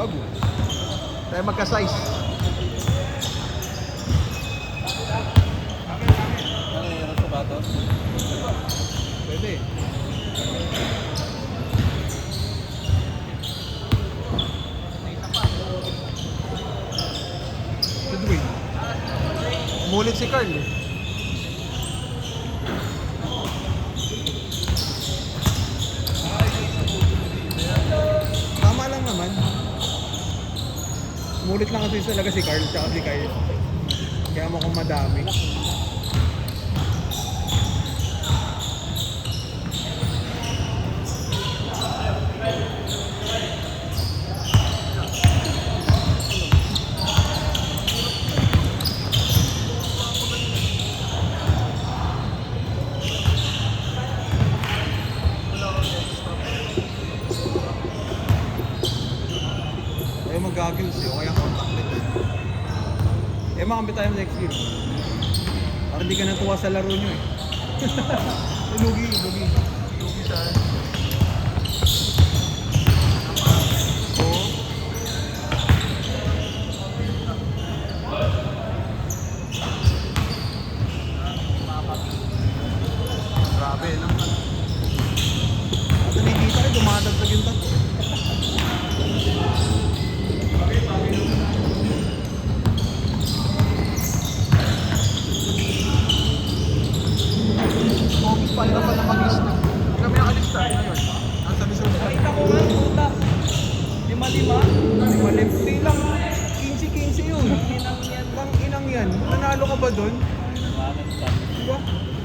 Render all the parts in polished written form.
Bago. Tayo magka-size. Ano yung sapatos? Pwede. Dwayne. Umulit si Carl eh. Tama lang naman. Umulit lang kasi talaga si Carl tsaka si Kyle. Kaya mukhang madami. Ayaw mag-goggles eh, o kaya contact lens. Eh, makampi tayo next year. Para hindi ka natuwa sa laro nyo eh. Lugi. Lugi sa akin. Oo. Grabe, no? At nakikita kayo, dumadagdag yung tato. Office pa naman na mag-lista. Kami nakalista ngayon. Ang sabi sa Nakita ko nga, puta. 5-5. 5 lang. 15 yun. Pang inang yan. Nanalo ka ba doon? Diba?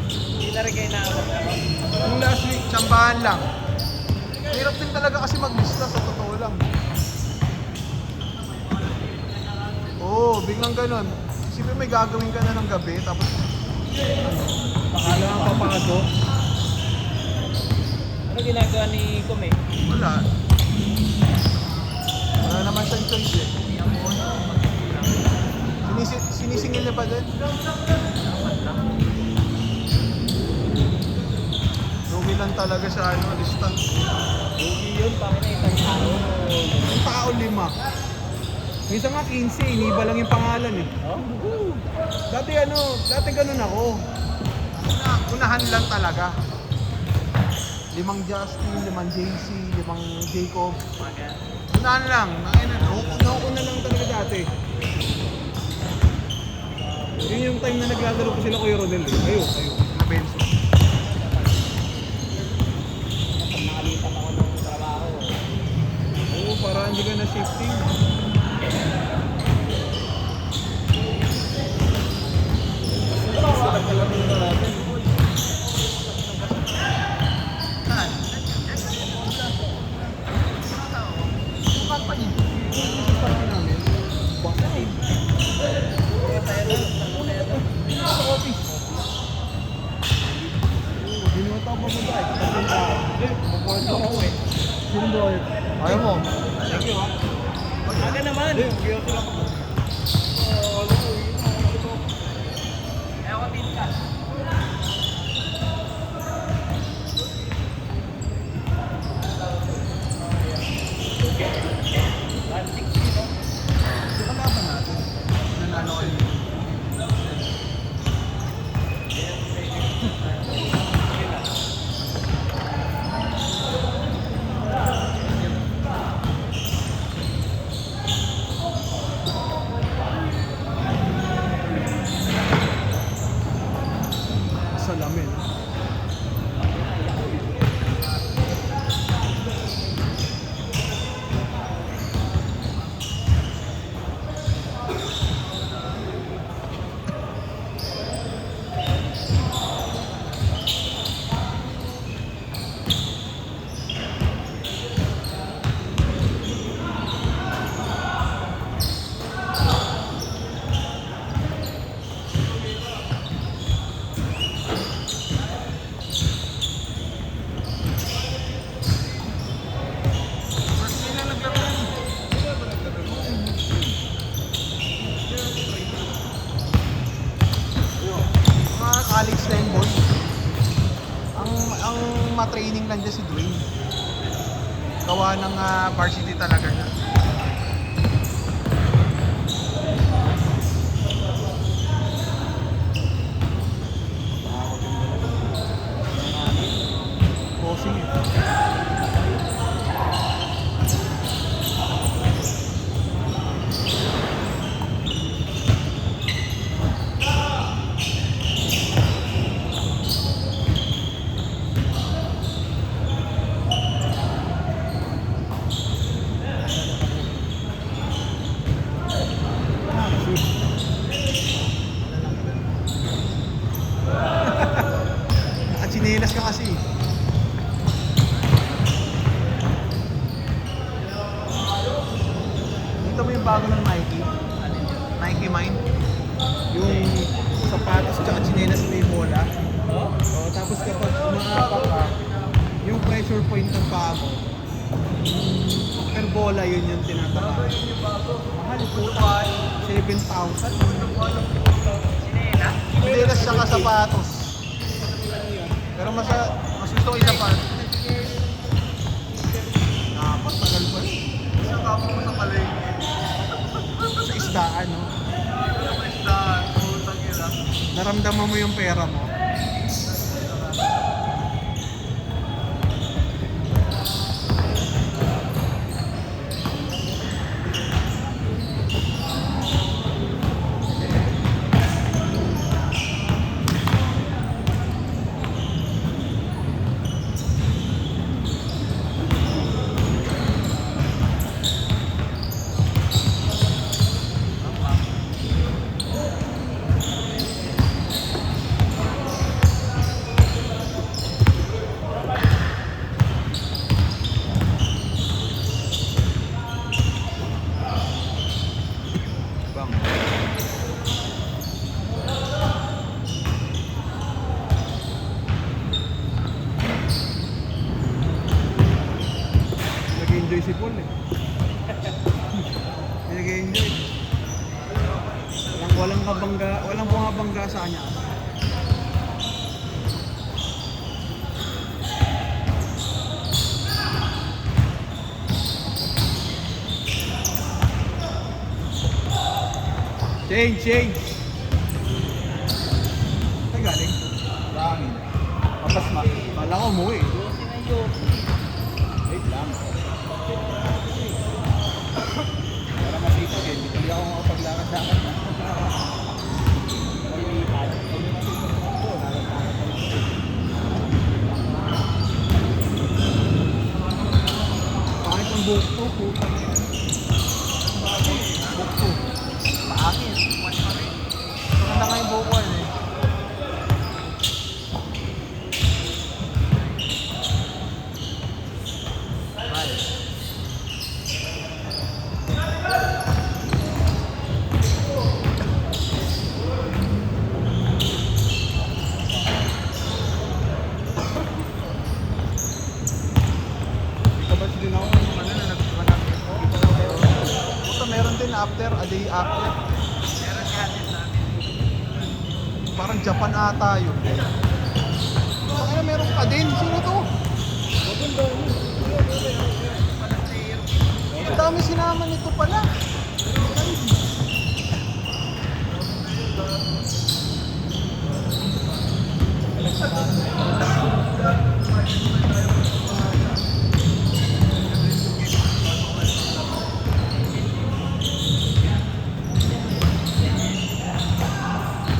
Hindi na rin kayo naabot ako. Yung last week, tsambahan lang. Hirap din talaga kasi maglista sa totoo lang. Oo, biglang ganun. Isipin may gagawin ka na ng gabi, tapos Pakala ang papasok. Ano ginagawa ni Kume? wala. Wala naman siyang choice eh. Sinisingil niya pa din. Lugi lang talaga sa lista. Hindi yun, pangin na isang tao. Yung tao 5. Minsan nga 15, iniba lang yung pangalan eh. Oh? Dati ganun ako. Unahan lang talaga. 5 Justin, 5 JC, 5 Jacob. Unahan lang. Nauna lang talaga dati. Yun yung time na naglalaro ko sila Kuya Rodel eh. Kayo. Na Benzo. Pag nakalipat ako ng trabaho. Oo, para hindi ka na shifting. Ayaw mo? Thank you, ha? Aga naman. Ewan din ka. Kalaban natin. Nanalo kayo. Salamin. College time boy. Ang matraining lang dyan si Dwayne. Gawa ng varsity talaga niya. bago ng Nike? Nike Mind? Yung sapatos tsaka chinelas may bola. Oh? O, tapos kapag umaapak ka, yung pressure point ng paa mo, per bola yun yung tinatama. Mahal po. 7,000. Sinela? Chinelas tsaka sapatos. Pero mas gusto ko yung sapatos. Dapat, tagal pa rin. Isang kapag mo sa palengke. Sa isdaan, no? Isdaan, putang ina. Naramdaman mo yung pera mo. Bang. Nag-enjoy si Paul eh. Nag-enjoy. Walang kabangga, walang bumabangga sa kanya. Change! Ay galing? Bangin. Mapasma. Kala ko umuwi. Yosi na yosi. Wait lang. Para masipag eh. Hindi ako makapaglakad-lakad na. Malilipat. Pangit ang buhok to. Putang ina. Buhok to. Maangin. Maganda nga yung buhok ko eh. Bye. Ikabas din ako ng ano na nagpanap ko. Puta, meron din after, a day after. Meron nga din sa amin. Parang Japan ata yun. Kaya meron ka din. Sino to? Ang dami sinama nito pala.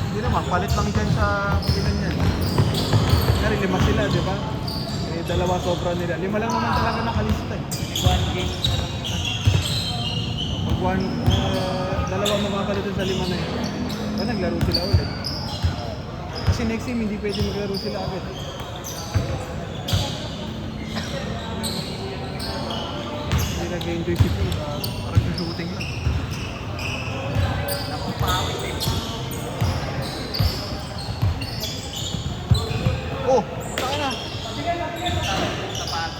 Hindi naman, palit lang dyan sa ilan yan. Kaya 5 sila, di ba? Eh, 2 sobra nila. 5 lang naman talaga nakalista eh. One game na lang. Pag 2 mapapalitan sa 5 na yun. Ba, naglaro sila ulit. Kasi next team, hindi pwede maglaro sila agad. Hindi nag-enjoy si Paul. Parang shooting lang. Napapawit eh. Oh! Saka na! Sapat.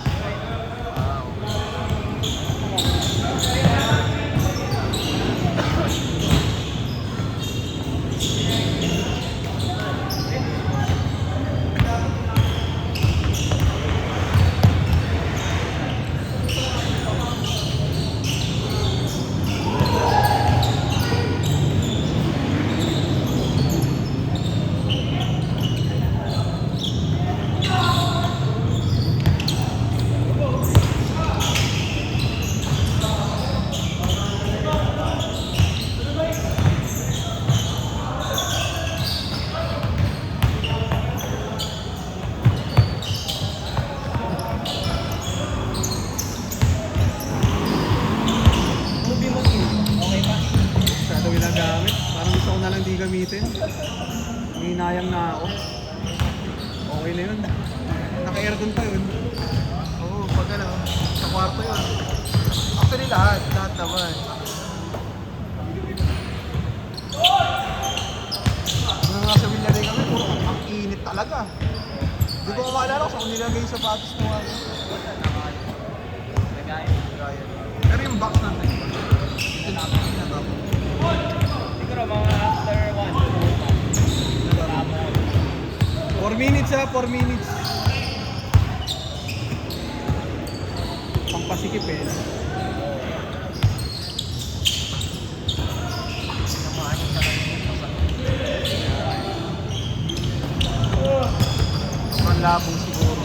Movie mo yun. Okay ba? Masyado ginagamit. Parang gusto ko na lang di gamitin. Hinayang na ako. Okay na yun. Naka-aircon pa yun. Oo, pag ano, sa kwarto yun. Actually lahat naman. talaga. Hindi ko maalala kung saan nilagay yung sapatos mo. Ano. Pero yung box natin. Ito na tapos. Siguro mga after 1. 4 minutes ha, 4 minutes. Pampasikip eh. Ang labong siguro.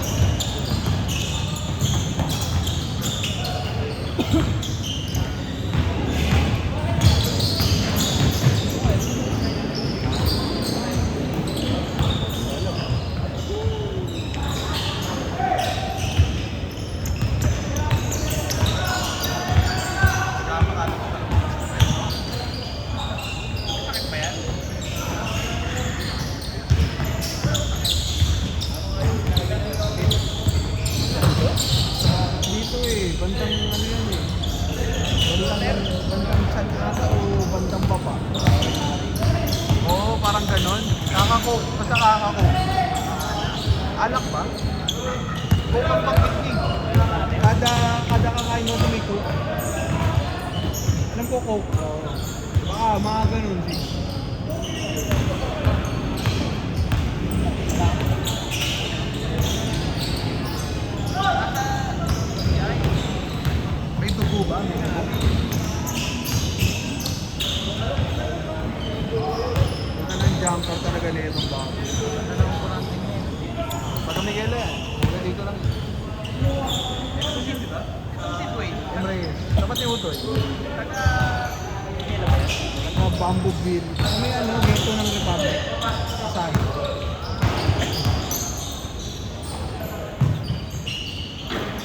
Dito eh, bandang ano yan eh. Bandang chan ata o bandang baba. Oo, parang ganon. Kakako, basta kakako. Alak ba? Coke ang pang-picnic. Kada kakain mo may Coke. Alam ko Coke. Baka mga ganon si. May dugo ba? May dugo. Punta ng jumper talaga na itong bago. Ano naman po natin yan? Baka Miguel yan. Dito lang. Di ba? Kasi boy. Emre, dapat yung utoy. Bamboo bill. May ano, dito ng Republic. Saan?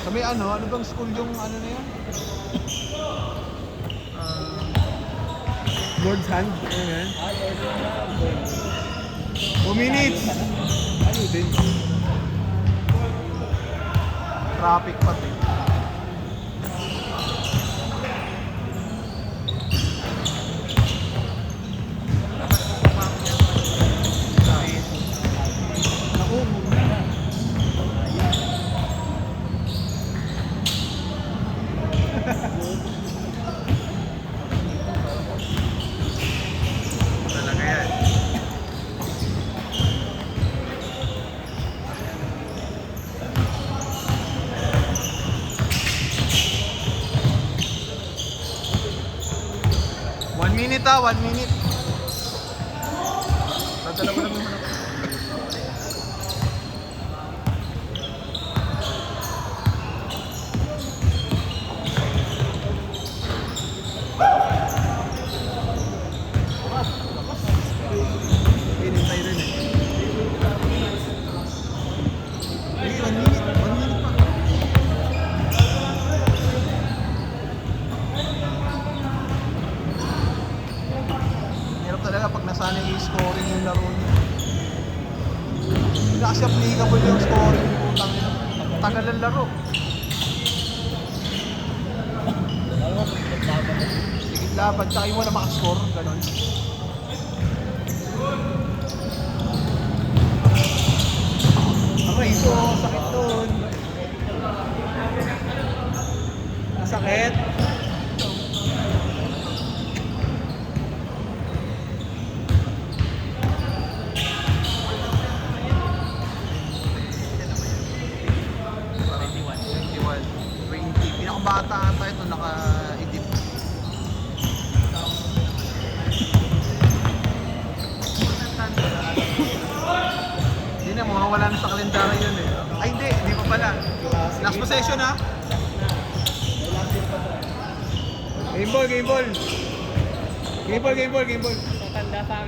Kami ano bang school yung ano na yan? Lord's Hand? Ano yan? 2 minutes! Ano din? Traffic pati. Naku, talaga yan. One minute 1 minute. Dadala ko lang naman ako. Hinintay rin eh. Hindi, 1 minute. 1 minute pa. Hirap talaga pag nasanay yung scoring yung laro niya. Hindi na kasi applicable yung scoring. Putang ina. Tagal ng laro. Sigit laban, tsaka yung wala makascore. Ganon. Aray ko, sakit doon. Masakit. Pinakabata ata ito naka-edit. Hindi na, mawawala na sa kalendara yun eh. Ay hindi pa pala. Last possession ha. Game ball. Game ball. Matanda sa akin.